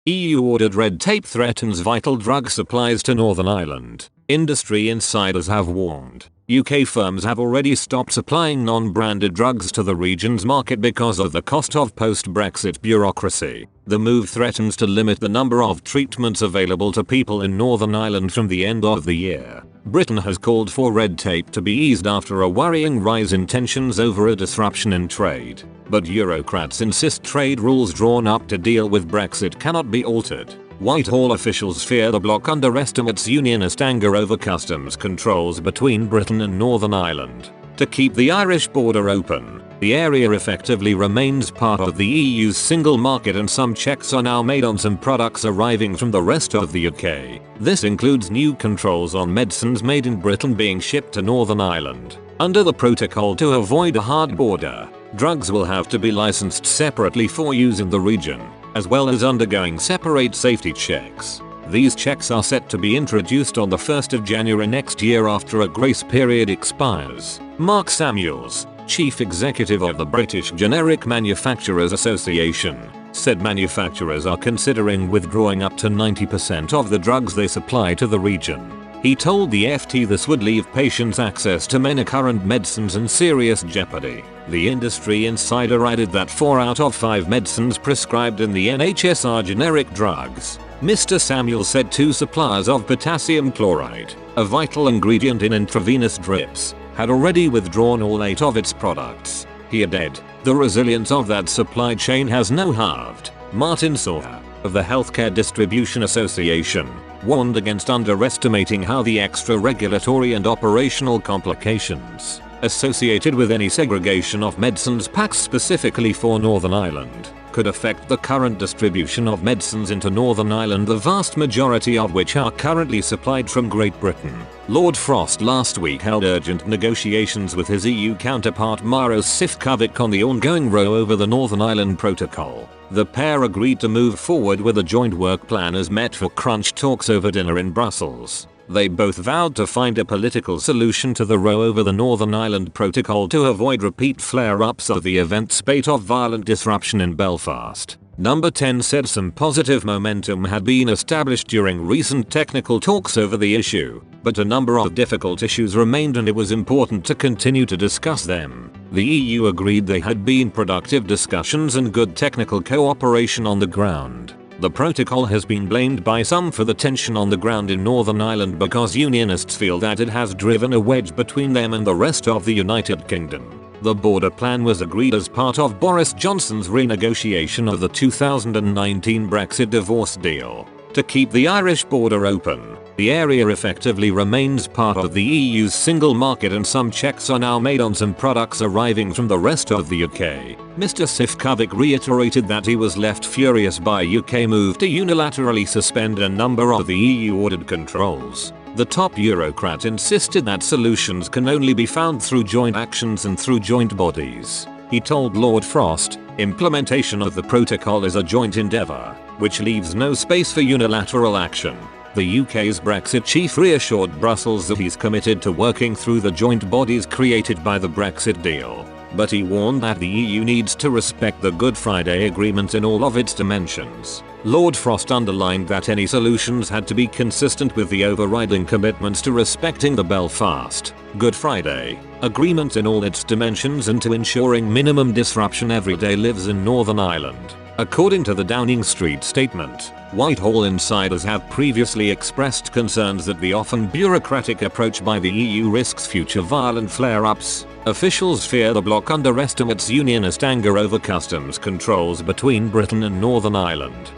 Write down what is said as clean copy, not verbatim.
EU ordered red tape threatens vital drug supplies to Northern Ireland. Industry insiders have warned UK firms have already stopped supplying non-branded drugs to the region's market because of the cost of post-Brexit bureaucracy. The move threatens to limit the number of treatments available to people in Northern Ireland from the end of the year. Britain has called for red tape to be eased after a worrying rise in tensions over a disruption in trade. But Eurocrats insist trade rules drawn up to deal with Brexit cannot be altered. Whitehall officials fear the bloc underestimates unionist anger over customs controls between Britain and Northern Ireland. To keep the Irish border open, the area effectively remains part of the EU's single market and some checks are now made on some products arriving from the rest of the UK. This includes new controls on medicines made in Britain being shipped to Northern Ireland. Under the protocol to avoid a hard border, drugs will have to be licensed separately for use in the region, as well as undergoing separate safety checks. These checks are set to be introduced on the 1st of January next year after a grace period expires. Mark Samuels, chief executive of the British Generic Manufacturers Association, said manufacturers are considering withdrawing up to 90% of the drugs they supply to the region. He told the FT this would leave patients' access to many current medicines in serious jeopardy. The industry insider added that 4 out of 5 medicines prescribed in the NHS are generic drugs. Mr. Samuel said 2 suppliers of potassium chloride, a vital ingredient in intravenous drips, had already withdrawn all 8 of its products. He added, the resilience of that supply chain has now halved. Martin Sawyer, of the Healthcare Distribution Association, warned against underestimating how the extra regulatory and operational complications associated with any segregation of medicines packed specifically for Northern Ireland could affect the current distribution of medicines into Northern Ireland, the vast majority of which are currently supplied from Great Britain. Lord Frost last week held urgent negotiations with his EU counterpart Maros Sefcovic on the ongoing row over the Northern Ireland Protocol. The pair agreed to move forward with a joint work plan as met for crunch talks over dinner in Brussels. They both vowed to find a political solution to the row over the Northern Ireland Protocol to avoid repeat flare-ups of the event spate of violent disruption in Belfast. Number 10 said some positive momentum had been established during recent technical talks over the issue, but a number of difficult issues remained and it was important to continue to discuss them. The EU agreed they had been productive discussions and good technical cooperation on the ground. The protocol has been blamed by some for the tension on the ground in Northern Ireland because unionists feel that it has driven a wedge between them and the rest of the United Kingdom. The border plan was agreed as part of Boris Johnson's renegotiation of the 2019 Brexit divorce deal. To keep the Irish border open, the area effectively remains part of the EU's single market and some checks are now made on some products arriving from the rest of the UK. Mr. Sefcovic reiterated that he was left furious by UK move to unilaterally suspend a number of the EU-ordered controls. The top Eurocrat insisted that solutions can only be found through joint actions and through joint bodies. He told Lord Frost, implementation of the protocol is a joint endeavour, which leaves no space for unilateral action. The UK's Brexit chief reassured Brussels that he's committed to working through the joint bodies created by the Brexit deal, but he warned that the EU needs to respect the Good Friday Agreement in all of its dimensions. Lord Frost underlined that any solutions had to be consistent with the overriding commitments to respecting the Belfast Good Friday Agreement in all its dimensions and to ensuring minimum disruption everyday lives in Northern Ireland. According to the Downing Street statement, Whitehall insiders have previously expressed concerns that the often bureaucratic approach by the EU risks future violent flare-ups. Officials fear the bloc underestimates unionist anger over customs controls between Britain and Northern Ireland.